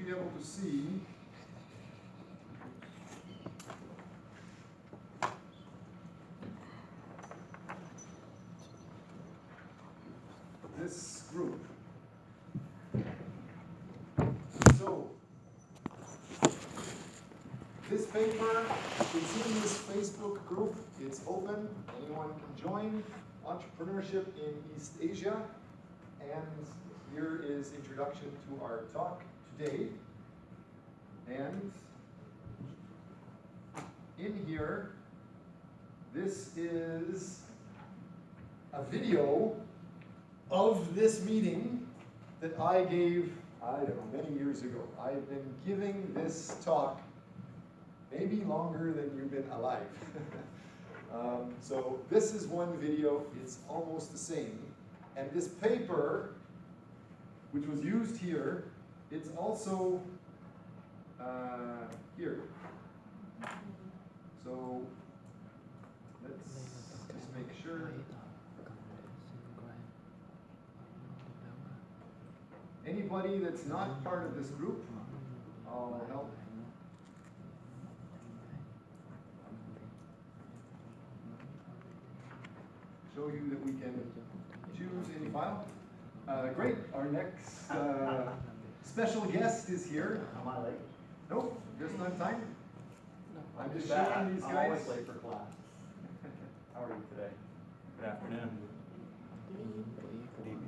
be able to see this group. So, this paper is in this Facebook group. It's open. Anyone can join. Entrepreneurship in East Asia. And here is introduction to our talk today. And in here, this is a video of this meeting that I gave, I don't know, many years ago. I've been giving this talk maybe longer than you've been alive. So this is one video, it's almost the same. And this paper, which was used here, it's also here. So let's just make sure. Anybody that's not part of this group, I'll help. Show you that we can choose any file. Great, our next special guest is here. Am I late? Nope, just on time. I'm just Bad. showing these I'm guys. always late for class. How are you today? Good afternoon. Good evening.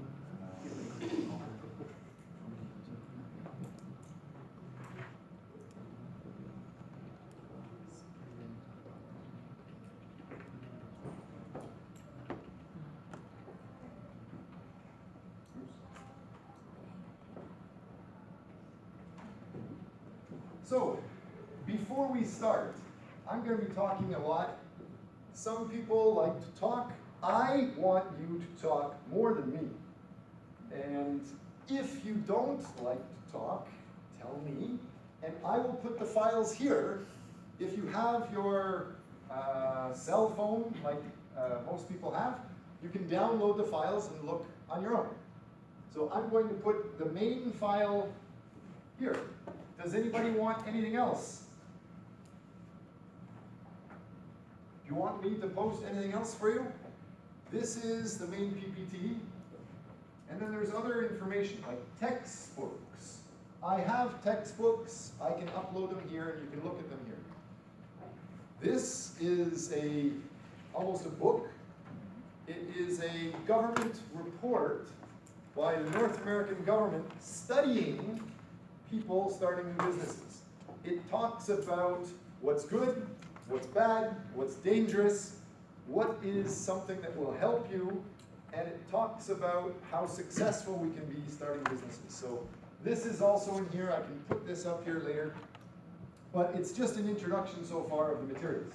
So, before we start, I'm going to be talking a lot. Some people like to talk. I want you to talk more than me. And if you don't like to talk, tell me, and I will put the files here. If you have your cell phone, like most people have, you can download the files and look on your own. So I'm going to put the main file here. Does anybody want anything else? Do you want me to post anything else for you? This is the main PPT. And then there's other information like textbooks. I have textbooks. I can upload them here and you can look at them here. This is almost a book. It is a government report by the North American government studying people starting new businesses. It talks about what's good, what's bad, what's dangerous, what is something that will help you, and it talks about how successful we can be starting businesses. So this is also in here. I can put this up here later. But it's just an introduction so far of the materials.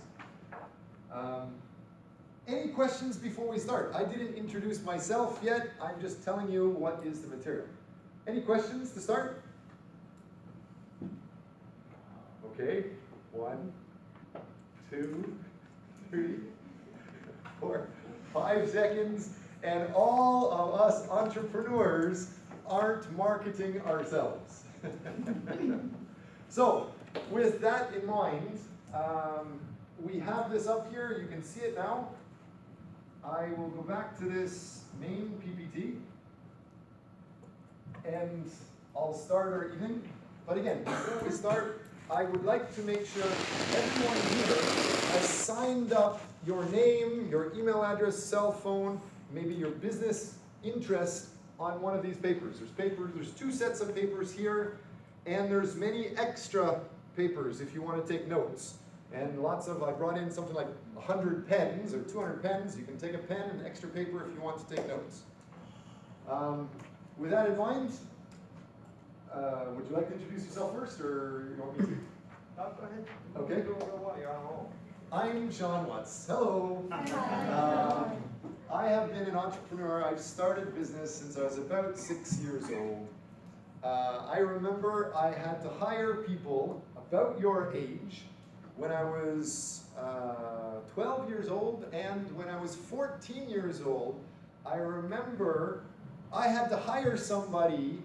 Any questions before we start? I didn't introduce myself yet. I'm just telling you what is the material. Any questions to start? Okay, 1, 2, 3, 4, 5 seconds, and all of us entrepreneurs aren't marketing ourselves. So, with that in mind, we have this up here. You can see it now. I will go back to this main PPT, and I'll start our evening. But again, before we start, I would like to make sure everyone here has signed up your name, your email address, cell phone, maybe your business interest on one of these papers. There's 2 sets of papers here, and there's many extra papers if you want to take notes. And I brought in something like 100 pens or 200 pens. You can take a pen and extra paper if you want to take notes. With that in mind, would you like to introduce yourself first, or you want me to? Go ahead. Okay. You're on a roll. I'm Sean Watts. Hello. I have been an entrepreneur. I've started business since I was about 6 years old. I remember I had to hire people about your age when I was 12 years old, and when I was 14 years old, I remember I had to hire somebody,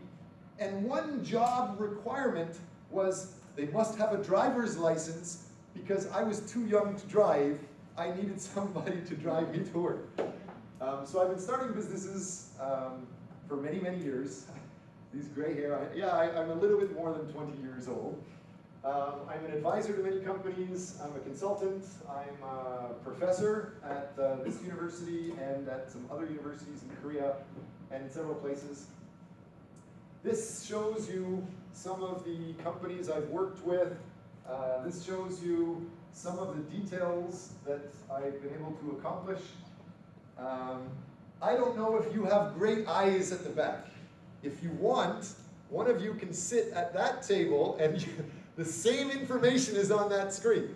And one job requirement was they must have a driver's license because I was too young to drive. I needed somebody to drive me to work. So I've been starting businesses for many, many years. These gray hair, I'm a little bit more than 20 years old. I'm an advisor to many companies. I'm a consultant. I'm a professor at this university and at some other universities in Korea and in several places. This shows you some of the companies I've worked with. This shows you some of the details that I've been able to accomplish. I don't know if you have great eyes at the back. If you want, one of you can sit at that table and the same information is on that screen.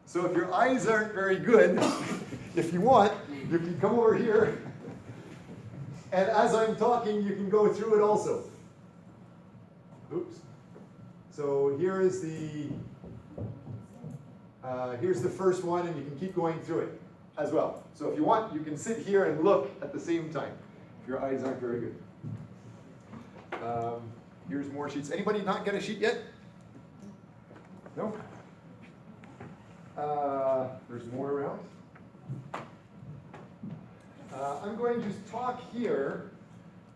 So if your eyes aren't very good, if you want, you can come over here. And as I'm talking, you can go through it also. Oops. So here's the first one, and you can keep going through it as well. So if you want, you can sit here and look at the same time, if your eyes aren't very good. Here's more sheets. Anybody not get a sheet yet? No? There's more around. I'm going to talk here,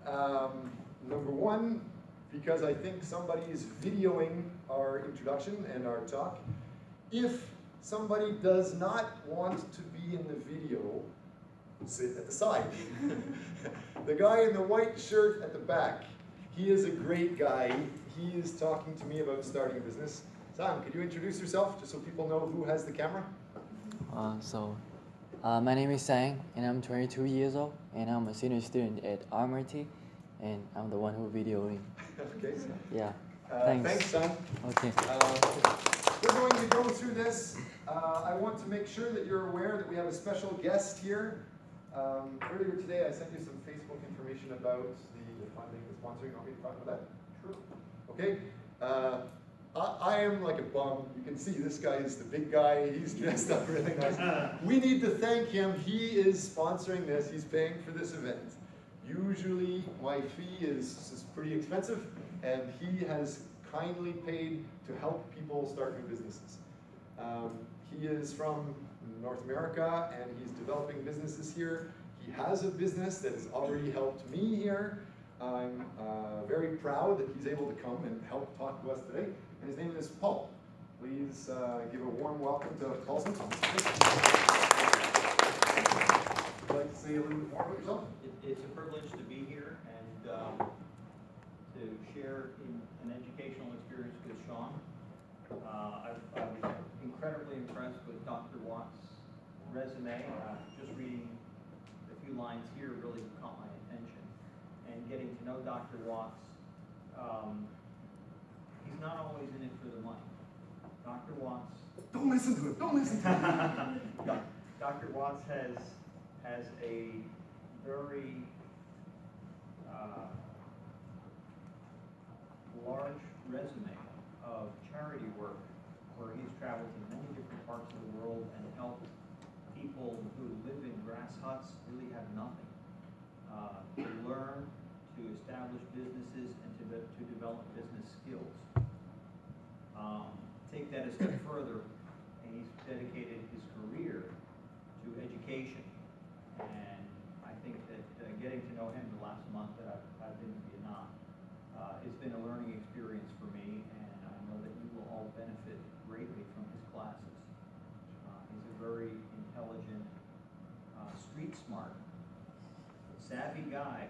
number one, because I think somebody is videoing our introduction and our talk. If somebody does not want to be in the video, sit at the side. The guy in the white shirt at the back, he is a great guy. He is talking to me about starting a business. Sam, could you introduce yourself, just so people know who has the camera? My name is Sang, and I'm 22 years old, and I'm a senior student at RMIT, and I'm the one who videoing. Okay. So, yeah. Thanks, Sam. Okay. We're going to go through this. I want to make sure that you're aware that we have a special guest here. Earlier today, I sent you some Facebook information about the funding, the sponsoring. Want me to talk about that? Sure. Okay. I am like a bum. You can see this guy is the big guy. He's dressed up really nice. We need to thank him. He is sponsoring this. He's paying for this event. Usually my fee is pretty expensive, and he has kindly paid to help people start new businesses. He is from North America, and he's developing businesses here. He has a business that has already helped me here. I'm very proud that he's able to come and help talk to us today. And his name is Paul. Please give a warm welcome to Paul Simpson. Would you like to say a little bit more about yourself? It's a privilege to be here and to share an educational experience with Sean. I was incredibly impressed with Dr. Watt's resume. Just reading a few lines here really caught my attention. And getting to know Dr. Watts, he's not always in it for the money. Dr. Watts... Don't listen to him, don't listen to him. Dr. Watts has a very large resume of charity work where he's traveled to many different parts of the world and helped people who live in grass huts, really have nothing, to learn, to establish businesses, and to develop business skills. Take that a step further, and he's dedicated his career to education. And I think that getting to know him the last month that I've been in Vietnam, it's been a learning experience for me, and I know that you will all benefit greatly from his classes. He's a very intelligent, street smart, savvy guy.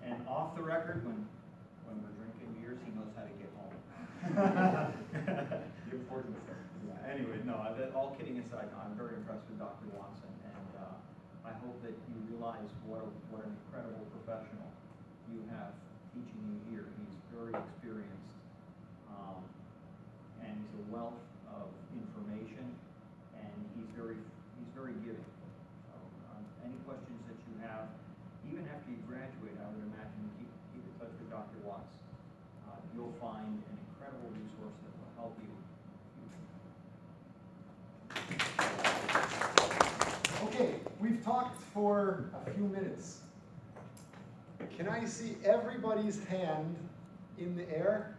And off the record, when we're drinking beers, he knows how to get home. The important stuff. Yeah, anyway, no, all kidding aside, no, I'm very impressed with Dr. Watson, and I hope that you realize what an incredible professional you have teaching you here. He's very experienced, and he's a wealth of information, and he's very giving. So, any questions that you have, even after you graduate, I would imagine keep in touch with Dr. Watts. You'll find an incredible resource that will help you. Okay, we've talked for a few minutes. can I see everybody's hand in the air?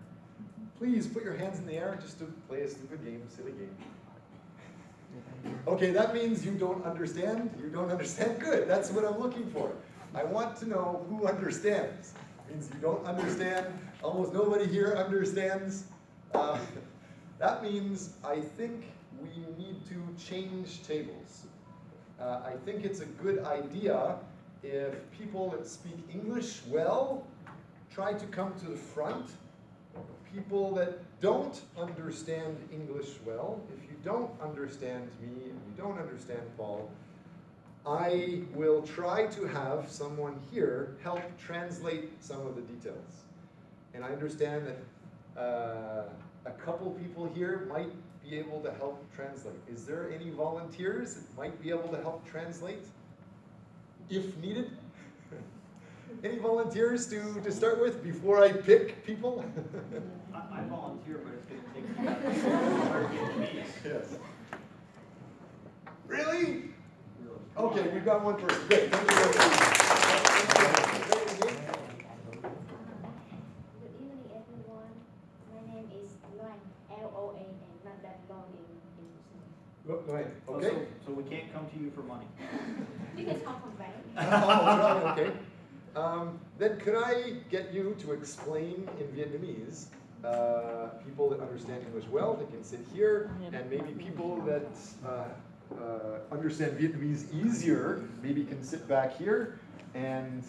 Please put your hands in the air just to play a stupid game, silly game. Okay, that means you don't understand. You don't understand? Good, that's what I'm looking for. I want to know who understands. It means you don't understand. Almost nobody here understands. That means I think we need to change tables. I think it's a good idea if people that speak English well try to come to the front. People that don't understand English well, if you don't understand me and you don't understand Paul, I will try to have someone here help translate some of the details. And I understand that a couple people here might be able to help translate. Is there any volunteers that might be able to help translate, if needed? Any volunteers to start with before I pick people? I volunteer, but it's going to take me. Yes. Really? Okay, we've got one person. Great. Thank you very much. Good evening, everyone. My name is Loan, L-O-A-N, not that long in English. Go ahead. Oh, Okay. so we can't come to you for money. You can come from bank. Oh, right, okay. Then could I get you to explain in Vietnamese, people that understand English well, they can sit here, and maybe people that understand Vietnamese easier, maybe can sit back here, and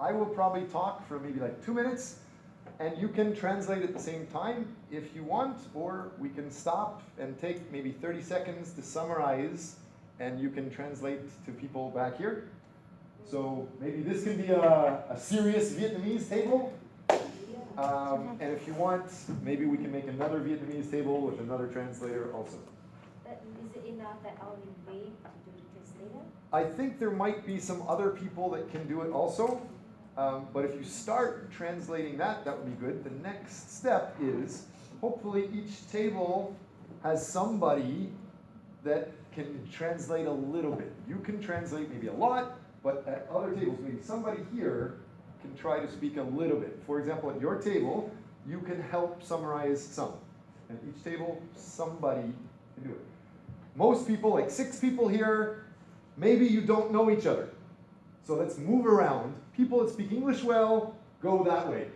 I will probably talk for maybe like 2 minutes, and you can translate at the same time if you want, or we can stop and take maybe 30 seconds to summarize, and you can translate to people back here. So maybe this can be a serious Vietnamese table. And if you want, maybe we can make another Vietnamese table with another translator also. Is it enough that only we do the translator? I think there might be some other people that can do it also. But if you start translating that, that would be good. The next step is, hopefully each table has somebody that can translate a little bit. You can translate maybe a lot, but at other tables, maybe somebody here can try to speak a little bit. For example, at your table, you can help summarize some. And each table, somebody can do it. Most people, like 6 people here, maybe you don't know each other. So let's move around. People that speak English well, go that way.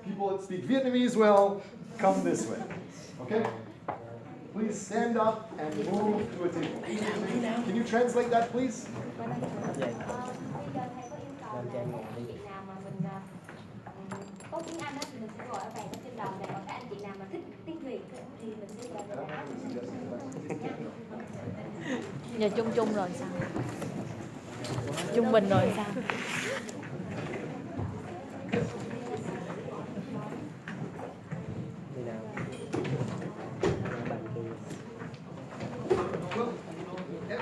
People that speak Vietnamese well, come this way. Okay? Please stand up and move to a table. Can you translate that, please? Bây giờ thầy có yêu cầu là các anh chị nào mà mình tốt tiếng Anh á thì mình sẽ gọi ở bàn ở trên đầu này, còn các anh chị nào mà thích tiếng Việt thì mình sẽ gọi ở áp. Giờ chung chung rồi sao? Trung bình rồi sao?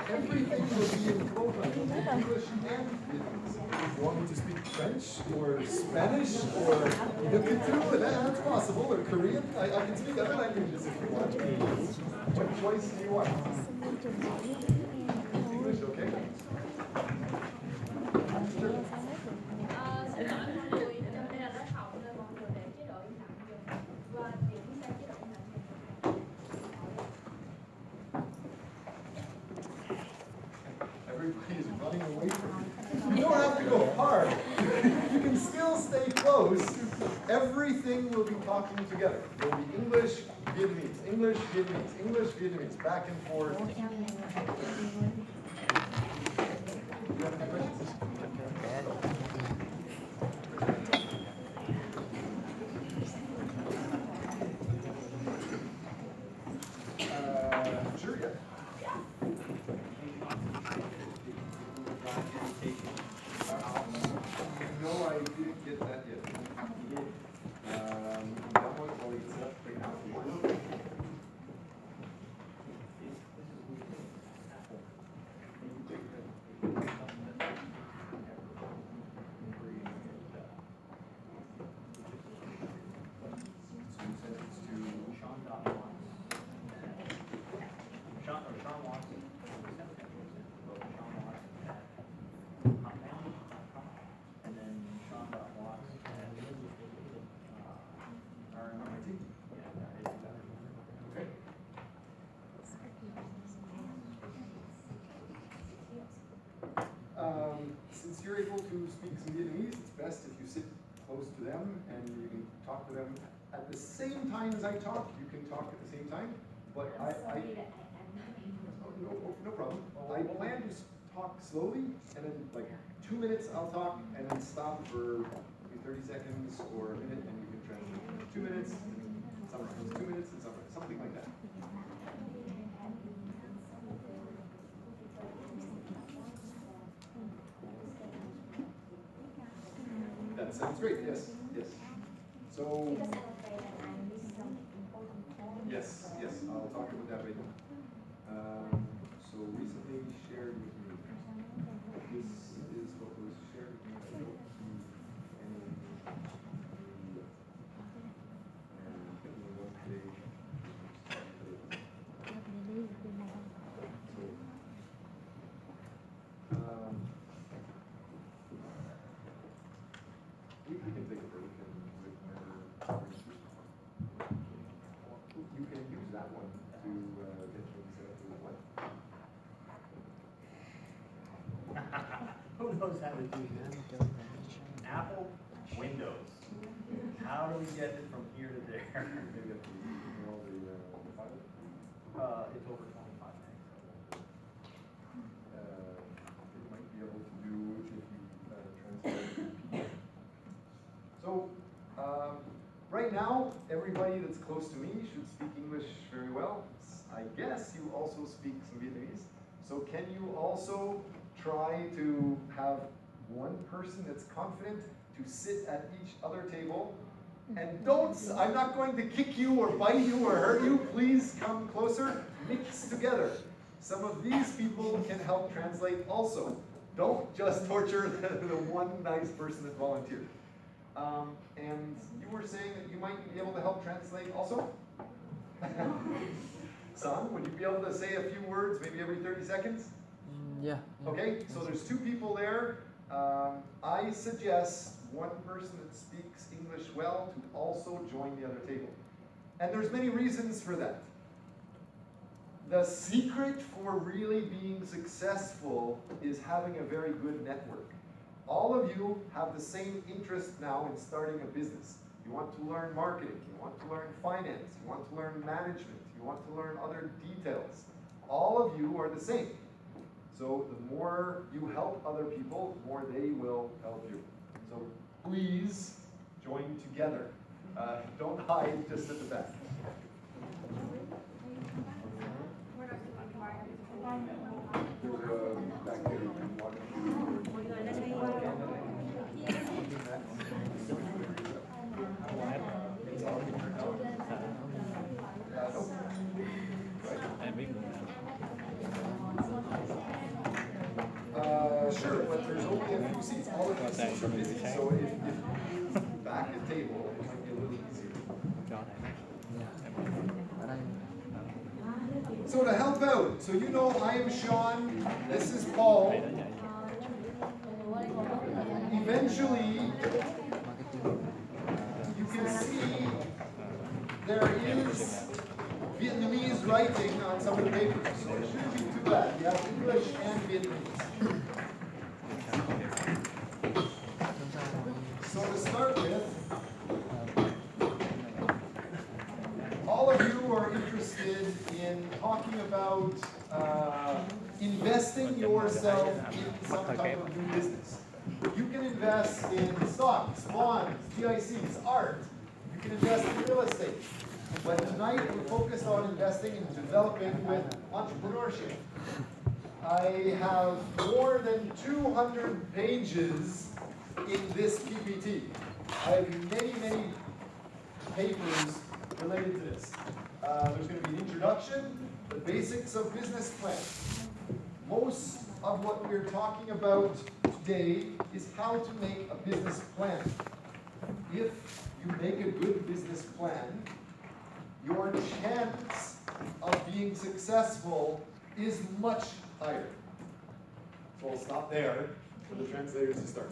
Everything will be in both English and Vietnamese. You want me to speak French or Spanish or that's possible, or Korean? I can speak other languages if you want. What choice do you want? English, okay? Sure. Xin lỗi mọi người, đây là lớp học nên mọi người để chế độ im lặng dùng và chuyển sang chế độ im lặng. Everybody's running away from you. You don't have to go hard. You can still stay close. Everything will be talking together. It will be English, Vietnamese, English, Vietnamese, English, Vietnamese, back and forth. You have any questions? Sure, yeah. No, I didn't get that yet. Download it while it's set up right now. who speak some Vietnamese, it's best if you sit close to them and you can talk to them at the same time as I talk. You can talk at the same time, but no problem. I plan to talk slowly, and then like 2 minutes I'll talk, and then stop for maybe 30 seconds or a minute, and you can translate. 2 minutes, and sometimes 2 minutes, and something like that. That sounds great. Yes, yes. So. Because I'm afraid that I miss some important point. Yes, I'll talk about that later. So recently shared with me. This is what was shared with me. I don't see any. Give me one page. We can take a break and whenever. You can use that one to get things set up as well. Who knows how to do that? Apple, Windows. How do we get it from here to there? Maybe up to all the files. It's over 25 megs. It might be able to do if you translate to PDF. So, right now, everybody that's close to me should speak English very well. I guess you also speak some Vietnamese. So can you also try to have one person that's confident to sit at each other table? And I'm not going to kick you or bite you or hurt you. Please come closer, mix together. Some of these people can help translate also. Don't just torture the one nice person that volunteered. And you were saying that you might be able to help translate also? Son, would you be able to say a few words maybe every 30 seconds? Yeah. Okay, so there's 2 people there. I suggest one person that speaks English well to also join the other table. And there's many reasons for that. The secret for really being successful is having a very good network. All of you have the same interest now in starting a business. You want to learn marketing, you want to learn finance, you want to learn management, you want to learn other details. All of you are the same. So the more you help other people, the more they will help you. So please join together. Don't hide just at the back. Back there, you can walk sure, but there's only a few seats. All of these seats are busy, so if back at table, it might be a little easier. So to help out, so you know I am Sean, this is Paul. Eventually, you can see there is Vietnamese writing on some of the papers, so it shouldn't be too bad. You have English and Vietnamese. So to start with, all of you are interested in talking about investing yourself in some type of new business. You can invest in stocks, bonds, GICs, art. You can invest in real estate. But tonight we're focused on investing in developing with entrepreneurship. I have more than 200 pages in this PPT. I have many, many papers related to this. There's going to be an introduction, the basics of business plan. Most of what we're talking about today is how to make a business plan. If you make a good business plan, your chance of being successful is much higher. So I'll stop there for the translators to start.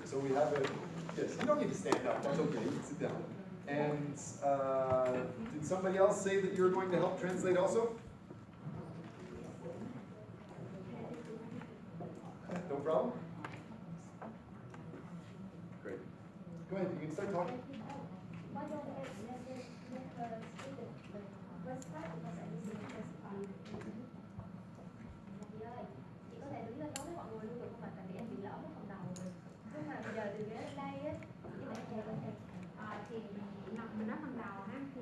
So we have a, yes, you don't need to stand up, that's okay, you can sit down. And did somebody else say that you're going to help translate also? No problem? talk. Why don't I let her speak the first part because I listen the first part. Chị ơi, chị có thể đứng lên nói với mọi người luôn được không ạ? Tại vì em bị lỡ cái phần đầu rồi. Nhưng mà bây giờ từ ghế lên đây á, như vậy chị có thể Thì mình nói phần đầu ha, thì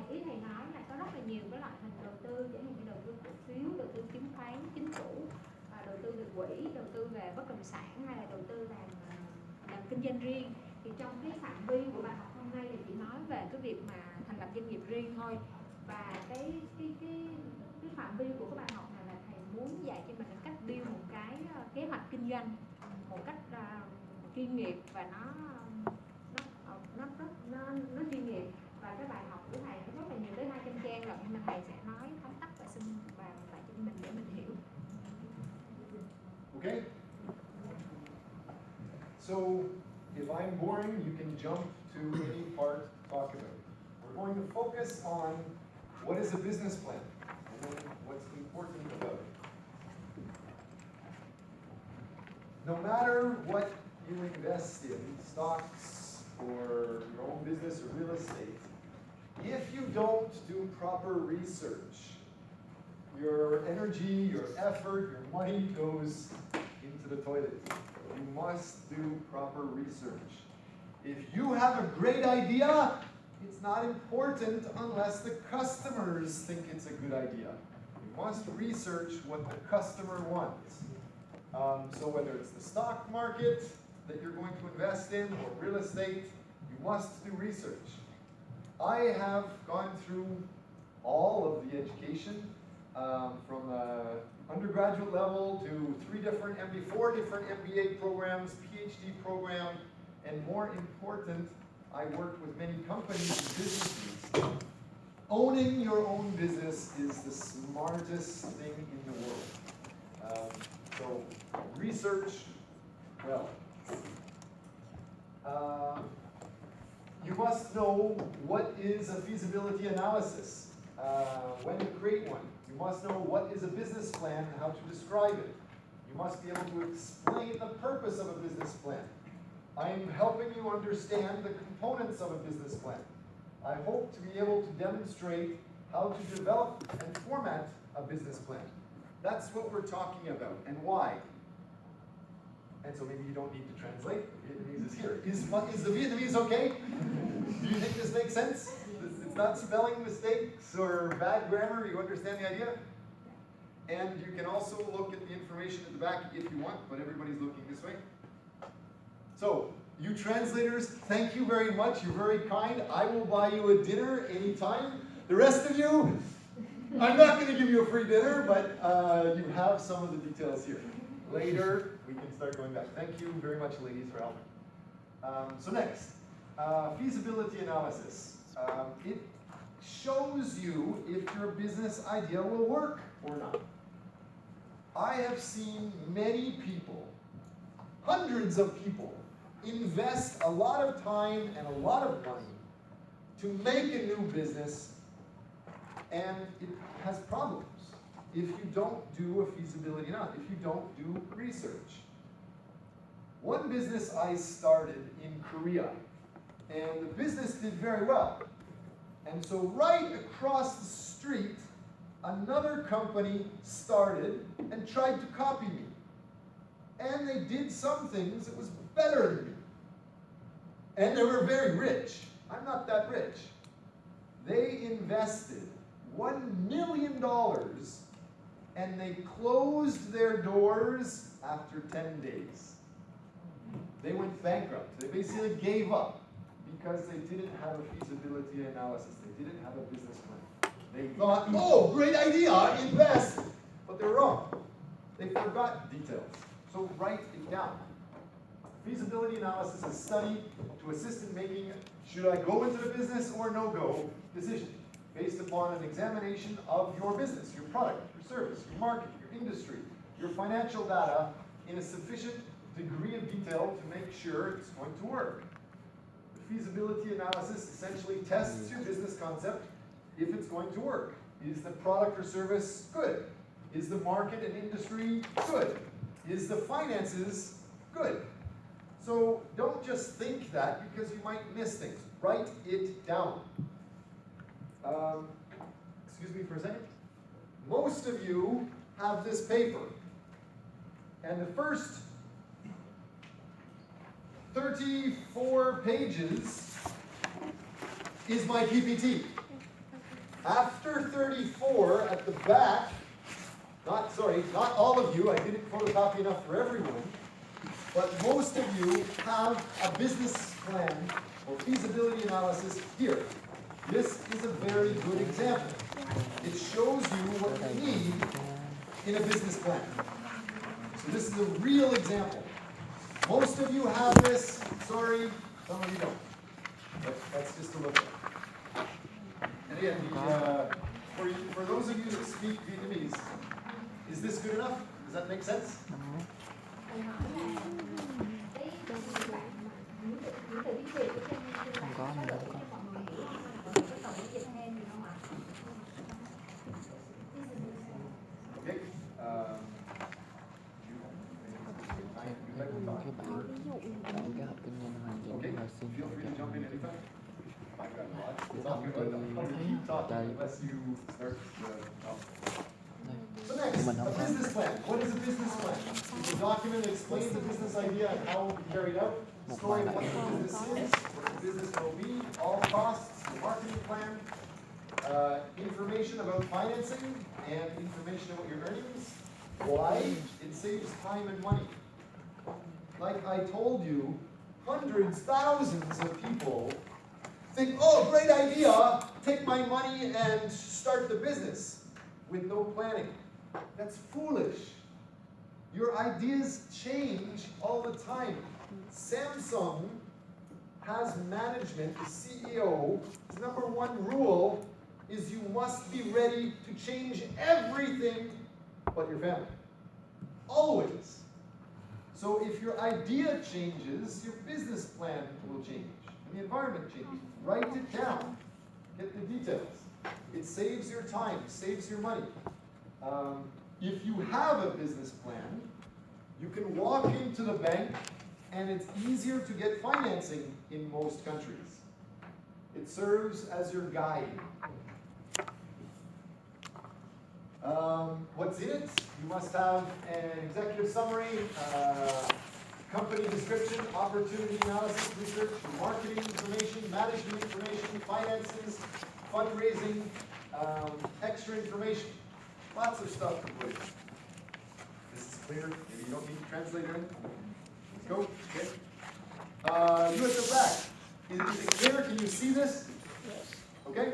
ý thầy nói là có rất là nhiều cái loại hình đầu tư, chẳng hạn như đầu tư cổ phiếu, đầu tư chứng khoán, chính phủ, đầu tư về quỹ, đầu tư về bất động sản hay là đầu tư làm kinh doanh riêng. Thì trong cái phạm vi của bài học hôm nay thì chỉ nói về cái việc mà thành lập doanh nghiệp riêng thôi. Và cái phạm vi của cái bài học này là thầy muốn dạy cho mình cách build một cái kế hoạch kinh doanh một cách chuyên nghiệp và nó chuyên nghiệp. Và cái bài học của thầy nó rất là nhiều, tới 200 trang rồi, nhưng mà thầy sẽ nói tóm tắt và xin vào lại cho mình để mình hiểu. Okay? So, if I'm boring, you can jump to any part to talk about. We're going to focus on what is a business plan and then what's important about it. No matter what you invest in, stocks or your own business or real estate, if you don't do proper research, your energy, your effort, your money goes into the toilet. You must do proper research. If you have a great idea, it's not important unless the customers think it's a good idea. You must research what the customer wants. So whether it's the stock market that you're going to invest in or real estate, you must do research. I have gone through all of the education from undergraduate level to 4 different MBA programs, PhD program, and more important, I worked with many companies and businesses. Owning your own business is the smartest thing in the world. So research well. You must know what is a feasibility analysis, when to create one. You must know what is a business plan and how to describe it. You must be able to explain the purpose of a business plan. I'm helping you understand the components of a business plan. I hope to be able to demonstrate how to develop and format a business plan. That's what we're talking about and why. And so maybe you don't need to translate. The Vietnamese is here. Is the Vietnamese okay? Do you think this makes sense? It's not spelling mistakes or bad grammar. You understand the idea? And you can also look at the information at the back if you want, but everybody's looking this way. So, you translators, thank you very much. You're very kind. I will buy you a dinner anytime. The rest of you, I'm not going to give you a free dinner, but you have some of the details here. Later, we can start going back. Thank you very much, ladies, for helping. So next, feasibility analysis. It shows you if your business idea will work or not. I have seen many people, hundreds of people, invest a lot of time and a lot of money to make a new business, and it has problems if you don't do a feasibility analysis, if you don't do research. One business I started in Korea, and the business did very well. And so right across the street, another company started and tried to copy me. And they did some things that was better than me. And they were very rich. I'm not that rich. They invested $1 million and they closed their doors after 10 days. They went bankrupt. They basically gave up because they didn't have a feasibility analysis. They didn't have a business plan. They thought, oh, great idea, invest. But they're wrong. They forgot details. So write it down. Feasibility analysis is a study to assist in making, should I go into the business or no-go decision, based upon an examination of your business, your product, your service, your market, your industry, your financial data in a sufficient degree of detail to make sure it's going to work. The feasibility analysis essentially tests your business concept if it's going to work. Is the product or service good? Is the market and industry good? Is the finances good? So don't just think that, because you might miss things. Write it down. Excuse me for a second. Most of you have this paper. And the first 34 pages is my PPT. After 34, at the back, not all of you, I didn't photocopy enough for everyone, but most of you have a business plan or feasibility analysis here. This is a very good example. It shows you what you need in a business plan. So this is a real example. Most of you have this, sorry, some of you don't. But that's just a look at. And again, for those of you that speak Vietnamese, is this good enough? Does that make sense? Thầy hỏi là cái bạn mà những từ tiếng Việt ở trên Không có có nữa, đủ không cho mọi người hiểu không? Hay là còn có cần phải dịch thêm gì không ạ? Okay. Các bạn cái hợp kinh doanh hoàn chỉnh Okay, và xin feel free to jump in anytime. I've got a lot to talk Thì about. I'm going to keep talking unless you start So next, Mình không a có. business plan. What is a business plan? It's a document that explains the business idea and how it will be carried out, story of what the business is, what the business will be, all costs, the marketing plan, information about financing, and information about your earnings. Why? It saves time and money. Like I told you, hundreds, thousands of people think, oh, great idea, take my money and start the business with no planning. That's foolish. Your ideas change all the time. Samsung has management, the CEO, his number one rule is you must be ready to change everything but your family. Always. So if your idea changes, your business plan will change. And the environment changes. Write it down. Get the details. It saves your time, saves your money. If you have a business plan, you can walk into the bank and it's easier to get financing in most countries. It serves as your guide. What's in it? You must have an executive summary, company description, opportunity analysis, research, marketing information, management information, finances, fundraising, extra information. Lots of stuff to put in. This is clear. Maybe you don't need to translate it. Let's go. Okay. You at the back. Is it clear? Can you see this? Yes. Okay?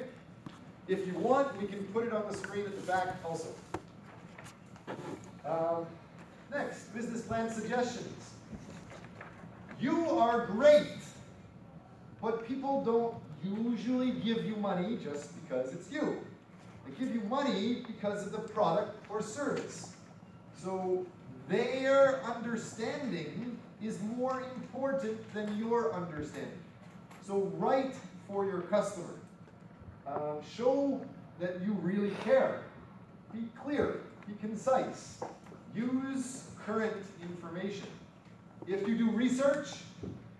If you want, we can put it on the screen at the back also. Next, business plan suggestions. You are great, but people don't usually give you money just because it's you. They give you money because of the product or service. So their understanding is more important than your understanding. So write for your customer. Show that you really care. Be clear, be concise. Use current information. If you do research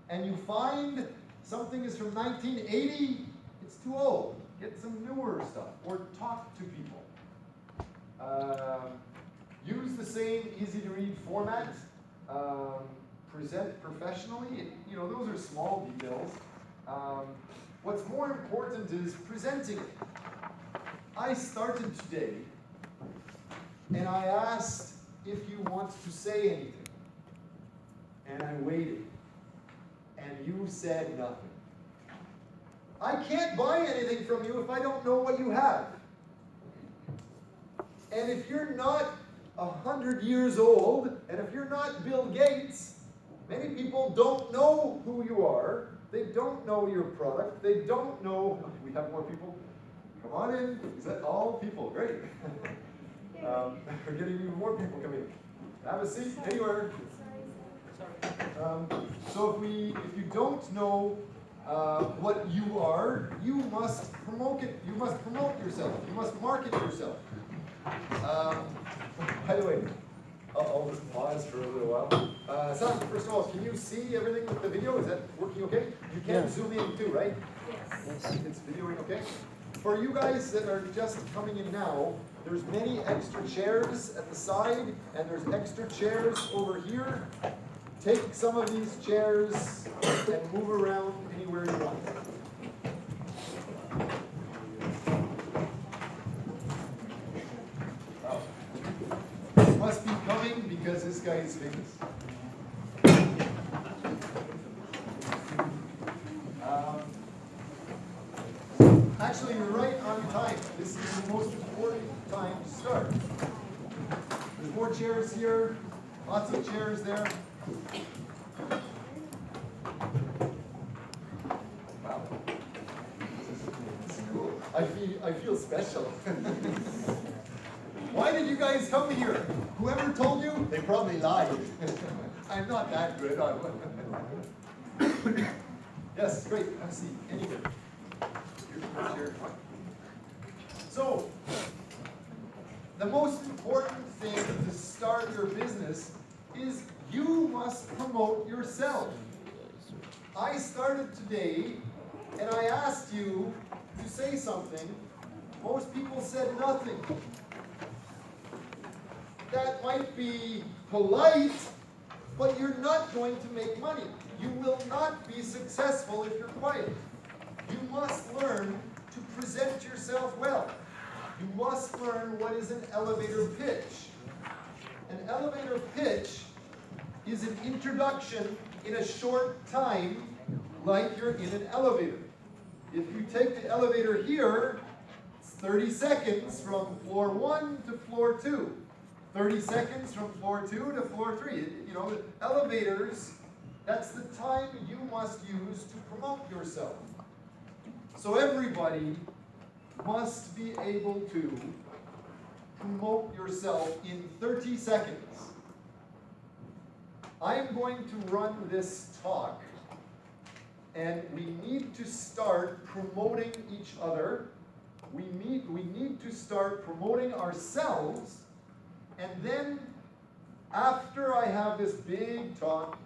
and you find something is from 1980, it's too old. Get some newer stuff or talk to people. Use the same easy to read format. Present professionally. You know, those are small details. What's more important is presenting it. I started today and I asked if you want to say anything. And I waited. And you said nothing. I can't buy anything from you if I don't know what you have. And if you're not 100 years old, and if you're not Bill Gates, many people don't know who you are. They don't know your product. They don't know. We have more people. Come on in. Is that all people? Great. We're getting even more people coming. Have a seat anywhere. So if you don't know what you are, you must promote it. You must promote yourself. You must market yourself. By the way, I'll just pause for a little while. Sam, first of all, can you see everything with the video? Is that working okay? You can Yeah. zoom in too, right? Yes. It's videoing okay? For you guys that are just coming in now, there's many extra chairs at the side, and there's extra chairs over here. Take some of these chairs and move around anywhere you want. Wow. Must be coming because this guy is famous. Actually, you're right on time. This is the most important time to start. There's more chairs here, lots of chairs there. Wow. This is cool. I feel special. Why did you guys come here? Whoever told you, they probably lied. I'm not that good. Yes, great. Have a seat. Anywhere. So, the most important thing to start your business is you must promote yourself. I started today and I asked you to say something. Most people said nothing. That might be polite, but you're not going to make money. You will not be successful if you're quiet. You must learn to present yourself well. You must learn what is an elevator pitch. An elevator pitch is an introduction in a short time, like you're in an elevator. If you take the elevator here, it's 30 seconds from floor 1 to floor 2. 30 seconds from floor 2 to floor 3. You know, elevators, that's the time you must use to promote yourself. So everybody must be able to promote yourself in 30 seconds. I'm going to run this talk, and we need to start promoting each other. We need to start promoting ourselves, and then after I have this big talk,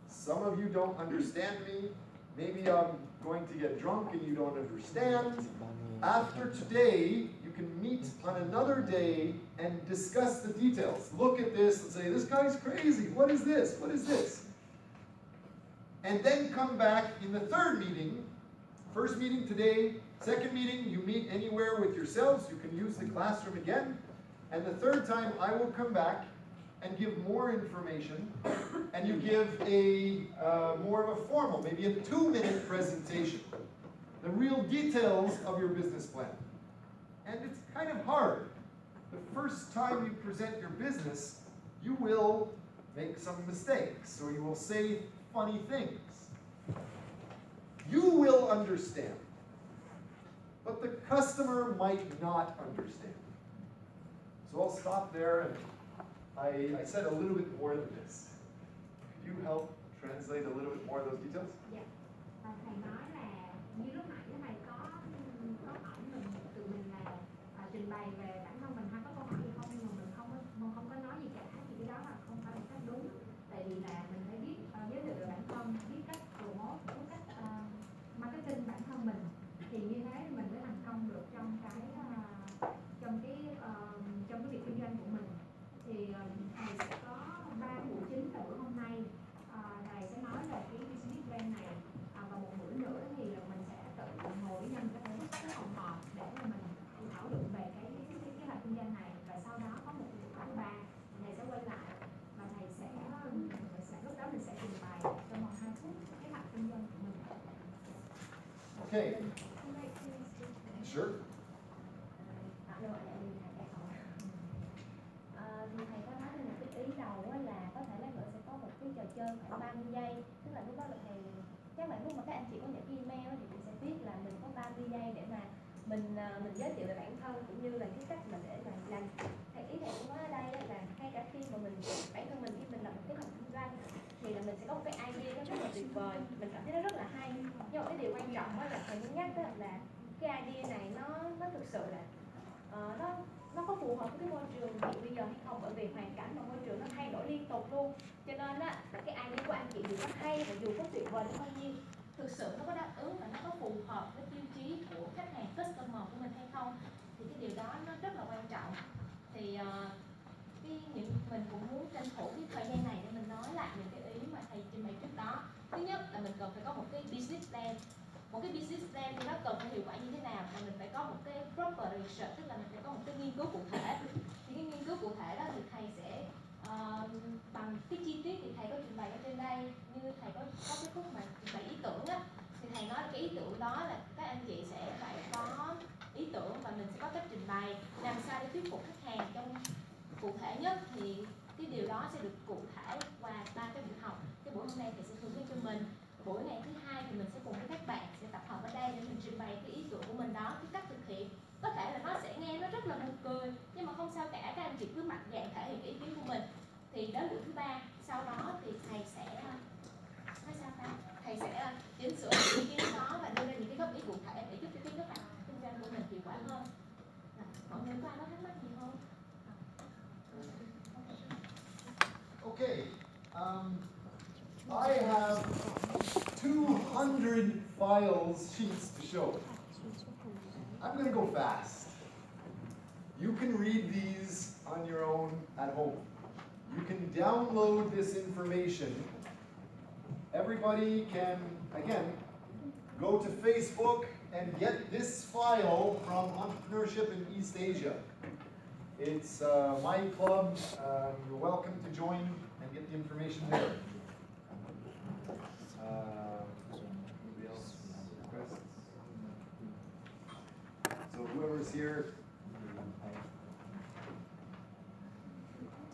some of you don't understand me. Maybe I'm going to get drunk and you don't understand. After today, you can meet on another day and discuss the details. Look at this and say, this guy's crazy. What is this? What is this? And then come back in the third meeting. First meeting today, second meeting, you meet anywhere with yourselves. You can use the classroom again. And the third time, I will come back and give more information, and you give a more of a formal, maybe a 2-minute presentation, the real details of your business plan. And it's kind of hard. The first time you present your business, you will make some mistakes, or you will say funny things. You will understand, but the customer might not understand. So I'll stop there, and I said a little bit more than this. Could you help translate a little bit more of those details? Dạ. Thầy nói là như lúc nãy thầy có hỏi mình tụi mình là trình bày về bản thân mình hay có câu hỏi gì không, nhưng mà mình không có nói gì cả, thì cái đó là không phải một cách đúng. Tại vì là mình phải biết giới thiệu về bản thân, biết cách promote, biết cách marketing bản thân mình, thì như thế mình mới thành công được trong cái việc kinh doanh của mình. Thì thầy sẽ có 3 buổi chính tại bữa hôm nay. Thầy sẽ nói về cái business plan này, và một buổi nữa thì mình sẽ tự ngồi với nhau, có thể cái phòng họp để mà mình thảo luận về cái kế hoạch kinh doanh này, và sau đó có một buổi thứ 3 thầy sẽ quay lại và thầy sẽ lúc đó mình sẽ trình bày trong vòng 2 phút kế hoạch kinh doanh của mình. Okay. Sure. Thì thầy có nói lên một cái ý đầu là có thể lát nữa sẽ có một cái trò chơi khoảng 30 giây. Tức là lúc đó là thầy, chắc là lúc mà các anh chị có nhận email thì cũng sẽ biết là mình có 30 giây để mà mình giới thiệu về bản thân, cũng như là cái cách mà để mà làm. Thầy ý thầy cũng nói ở đây là ngay cả khi mà bản thân mình khi mình làm một cái hoạt kinh doanh thì là mình sẽ có một cái idea nó rất là tuyệt vời, mình cảm thấy nó rất là hay. Nhưng mà cái điều quan trọng là thầy muốn nhắc là cái idea này nó thực sự là nó có phù hợp với cái môi trường hiện bây giờ hay không, bởi vì hoàn cảnh và môi trường nó thay đổi liên tục luôn. Cho nên á là cái idea của anh chị dù có hay và dù có tuyệt vời đến bao nhiêu, thực sự nó có đáp ứng và nó có phù hợp với tiêu chí của khách hàng customer của mình hay không, thì cái điều đó nó rất là quan trọng. Thì mình cũng muốn tranh thủ cái thời gian này để mình nói lại những cái ý mà thầy trình bày trước đó. Thứ nhất là mình cần phải có một cái business plan. Một cái business plan thì nó cần phải hiệu quả như thế nào, và mình phải có một cái proper research, tức là mình phải có một cái nghiên cứu cụ thể. Thì cái nghiên cứu cụ thể đó thì thầy sẽ bằng cái chi tiết thì thầy có trình bày ở trên đây, như thầy có cái khúc mà trình bày ý tưởng á, thì thầy nói là cái ý tưởng đó là các anh chị sẽ phải có ý tưởng và mình sẽ có cách trình bày làm sao để thuyết phục khách hàng trong cụ thể nhất. Thì cái điều đó sẽ được cụ thể qua 3 cái buổi học. Cái buổi hôm nay thầy sẽ hướng dẫn cho mình. Buổi ngày thứ hai thì mình sẽ cùng với các bạn sẽ tập hợp ở đây để mình trình bày cái ý tưởng của mình đó, cái cách thực hiện. Có thể là nó sẽ nghe nó rất là buồn cười, nhưng mà không sao cả, các anh chị cứ mạnh dạn thể hiện cái ý kiến của mình. Thì đến buổi thứ ba sau đó thì thầy sẽ nói sao ta? Thầy sẽ chỉnh sửa những ý kiến đó và đưa ra những cái góp ý cụ thể để giúp cho cái các bạn kinh doanh của mình hiệu quả hơn. Mọi người có ai có thắc mắc gì không? Okay, I have 200 files sheets to show. I'm going to go fast. You can read these on your own at home. You can download this information. Everybody can, again, go to Facebook and get this file from Entrepreneurship in East Asia. It's my club. You're welcome to join and get the information there. Anybody else requests? So whoever's here,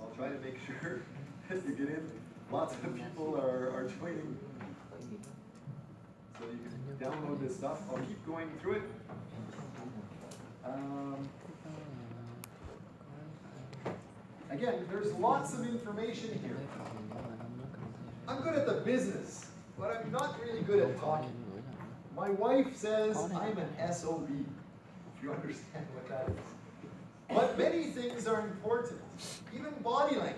I'll try to make sure that you get in. Lots of people are joining. So you can download this stuff. I'll keep going through it. Again, there's lots of information here. I'm good at the business, but I'm not really good at talking. My wife says I'm an SOB, if you understand what that is. But many things are important, even body language.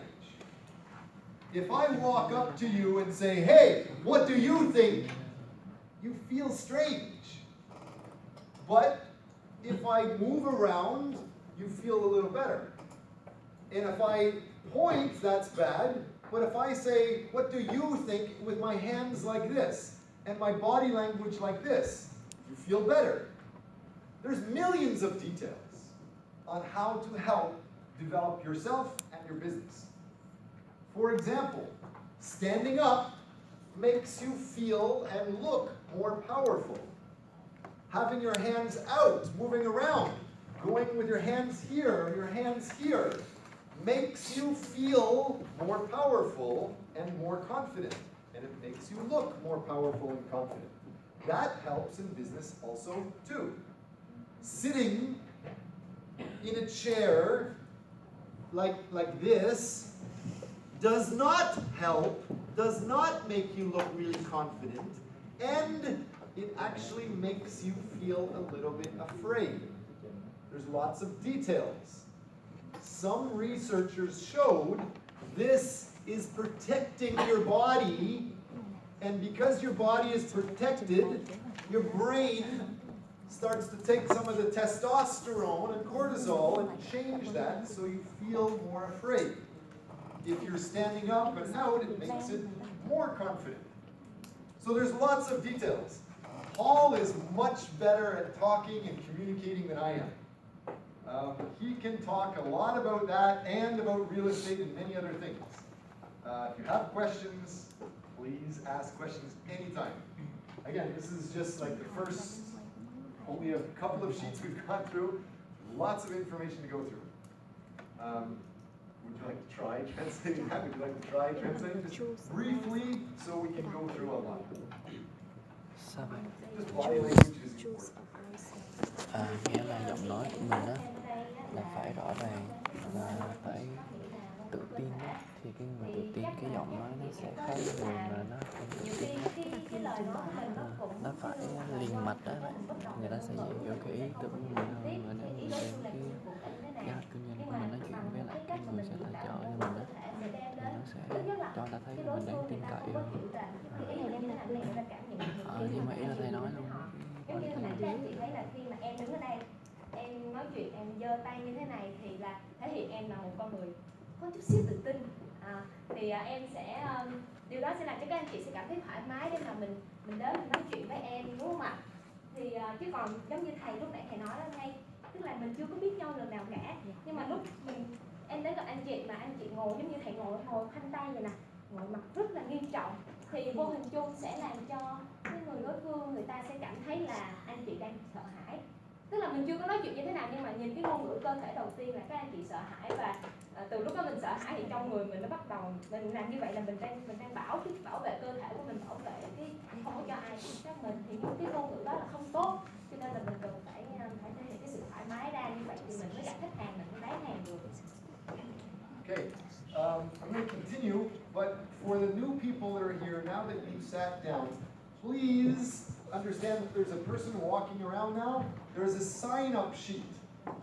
If I walk up to you and say, hey, what do you think? You feel strange. But if I move around, you feel a little better. And if I point, that's bad. But if I say, what do you think, with my hands like this, and my body language like this, you feel better. There's millions of details on how to help develop yourself and your business. For example, standing up makes you feel and look more powerful. Having your hands out, moving around, going with your hands here or your hands here, makes you feel more powerful and more confident. And it makes you look more powerful and confident. That helps in business also too. Sitting in a chair like this does not help, does not make you look really confident, and it actually makes you feel a little bit afraid. There's lots of details. Some researchers showed this is protecting your body, and because your body is protected, your brain starts to take some of the testosterone and cortisol and change that so you feel more afraid. If you're standing up and out, it makes it more confident. So there's lots of details. Paul is much better at talking and communicating than I am. He can talk a lot about that and about real estate and many other things. If you have questions, please ask questions anytime. Again, this is just like the first, only a couple of sheets we've gone through. Lots of information to go through. Would you like to try translating that? Would you like to try translating just briefly so we can go through a lot? Sao vậy? Just body language is important. Nghĩa là giọng nói của mình á là phải rõ ràng và phải tự tin á. Thì cái người tự tin cái giọng nói nó sẽ khác người mà nó không tự tin á. Nó phải liền mạch đó, người ta sẽ dễ hiểu cái ý tưởng của mình hơn. Và nếu mình đem cái kế hoạch kinh nói chuyện em giơ tay như thế này thì là thể hiện em là một con người có chút xíu tự tin. Em sẽ điều đó sẽ làm cho các anh chị sẽ cảm thấy thoải mái để mà mình đến mình nói chuyện với em, đúng không ạ? Chứ còn giống như thầy lúc nãy thầy nói đó ngay, tức là mình chưa có biết nhau lần nào cả, nhưng mà lúc em đến gặp anh chị mà anh chị ngồi giống như thầy ngồi khoanh tay vậy nè, ngồi mặt rất là nghiêm trọng, thì vô hình chung sẽ làm cho cái người đối phương người ta sẽ cảm thấy là anh chị đang sợ hãi. Tức là mình chưa có nói chuyện như thế nào nhưng mà nhìn cái ngôn ngữ cơ thể đầu tiên là các anh chị sợ hãi, và từ lúc đó mình sợ hãi thì trong người mình nó bắt đầu mình làm như vậy là mình đang bảo vệ cơ thể của mình, bảo vệ cái không có cho ai kiểm soát mình, thì những cái ngôn ngữ đó là không tốt, cho nên là mình cần phải thể hiện cái sự thoải mái ra, như vậy thì mình mới gặp khách hàng, mình mới bán hàng được. Okay, I'm going to continue, but for the new people that are here, now that you sat down, please understand that there's a person walking around now. There's a sign-up sheet.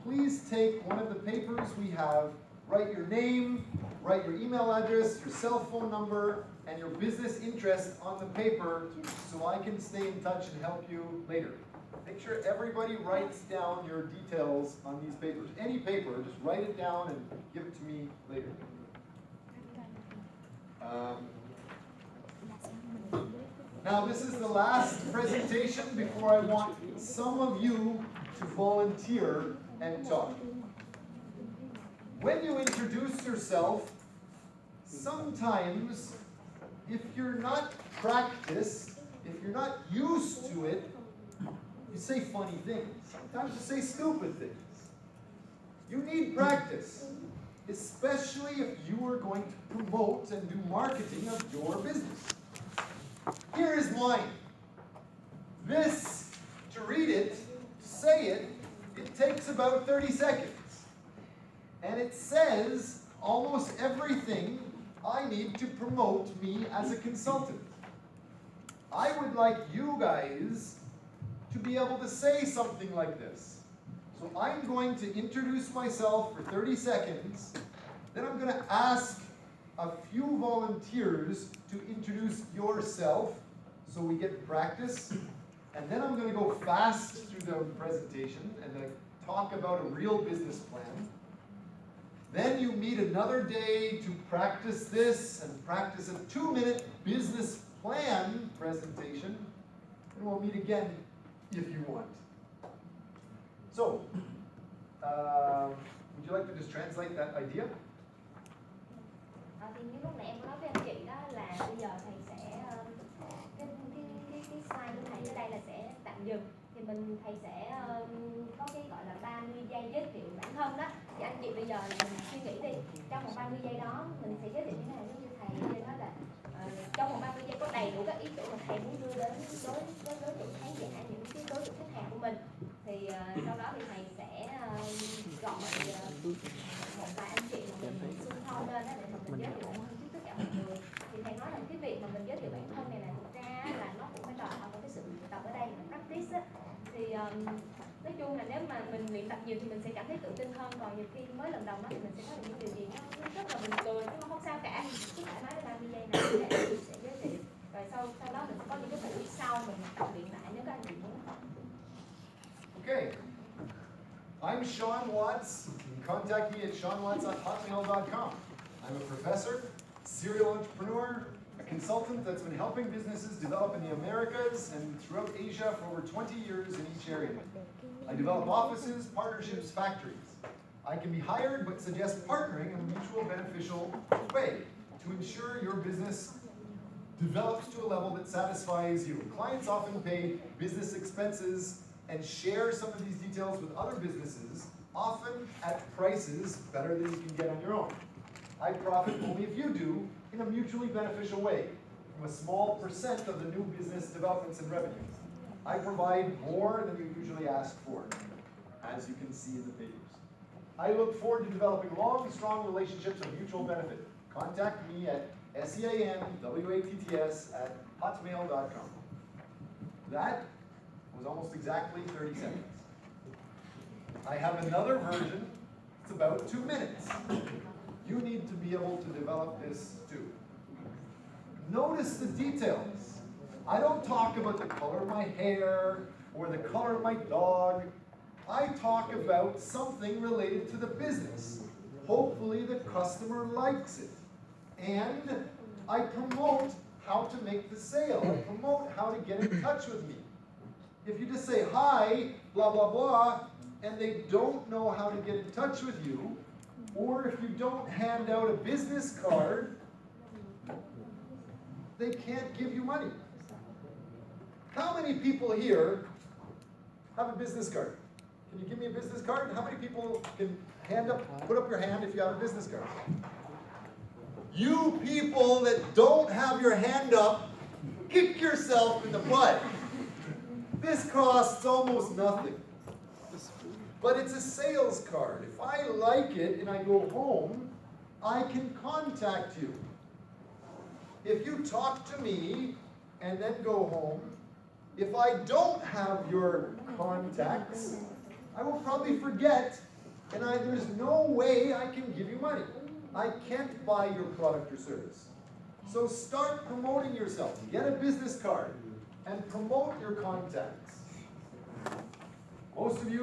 Please take one of the papers we have, write your name, write your email address, your cell phone number, and your business interest on the paper so I can stay in touch and help you later. Make sure everybody writes down your details on these papers. Any paper, just write it down and give it to me later. Now this is the last presentation before I want some of you to volunteer and talk. When you introduce yourself, sometimes if you're not practiced, if you're not used to it, you say funny things. Sometimes you say stupid things. You need practice, especially if you are going to promote and do marketing of your business. Here is mine. This, to read it, to say it, it takes about 30 seconds. And it says almost everything I need to promote me as a consultant. I would like you guys to be able to say something like this. So I'm going to introduce myself for 30 seconds, then I'm going to ask a few volunteers to introduce yourself so we get practice, and then I'm going to go fast through the presentation and talk about a real business plan. Then you meet another day to practice this and practice a 2-minute business plan presentation, and we'll meet again if you want. So, would you like to just translate that idea? Thì như lúc nãy em có nói với anh chị đó là bây giờ thầy sẽ cái slide của thầy ở đây là sẽ tạm dừng, thì thầy sẽ có cái gọi là 30 giây giới thiệu bản thân đó. Thì anh chị bây giờ là mình suy nghĩ đi, trong một 30 giây đó mình sẽ giới thiệu như thế này, giống như thầy nói là trong một 30 giây có đầy đủ các ý tưởng mà thầy muốn đưa đến đối tượng khán giả, những cái đối tượng khách hàng của mình. Thì sau đó thì thầy sẽ gọi một vài anh chị mà mình xung phong lên đó để mình giới thiệu bản thân trước tất cả mọi người. Thì thầy nói là cái việc mà mình giới thiệu bản thân này là thực ra là nó cũng phải đòi hỏi một cái sự luyện tập ở đây, là practice á. Thì nói chung là nếu mà mình luyện tập nhiều thì mình sẽ cảm thấy tự tin hơn, còn nhiều khi mới lần đầu nói thì mình sẽ nói được những điều gì nó rất là bình thường, nhưng mà không sao cả, cứ thoải mái với 30 giây này để mình sẽ giới thiệu, rồi sau đó mình sẽ có những cái buổi sau mình tập luyện lại nếu các anh chị muốn. Okay. I'm Sean Watts. You can contact me at seanwatts@hotmail.com. I'm a professor, serial entrepreneur, a consultant that's been helping businesses develop in the Americas and throughout Asia for over 20 years in each area. I develop offices, partnerships, factories. I can be hired, but suggest partnering in a mutual beneficial way to ensure your business develops to a level that satisfies you. Clients often pay business expenses and share some of these details with other businesses, often at prices better than you can get on your own. I profit only if you do, in a mutually beneficial way, from a small percent of the new business developments and revenues. I provide more than you usually ask for, as you can see in the papers. I look forward to developing long, strong relationships of mutual benefit. Contact me at seanwatts@hotmail.com. That was almost exactly 30 seconds. I have another version, it's about 2 minutes. You need to be able to develop this too. Notice the details. I don't talk about the color of my hair or the color of my dog. I talk about something related to the business. Hopefully the customer likes it. And I promote how to make the sale. I promote how to get in touch with me. If you just say, hi, blah, blah, blah, and they don't know how to get in touch with you, or if you don't hand out a business card, they can't give you money. How many people here have a business card? Can you give me a business card? How many people can put up your hand if you have a business card? You people that don't have your hand up, kick yourself in the butt. This costs almost nothing. But it's a sales card. If I like it and I go home, I can contact you. If you talk to me and then go home, if I don't have your contacts, I will probably forget, and there's no way I can give you money. I can't buy your product or service. So start promoting yourself. Get a business card and promote your contacts. Most of you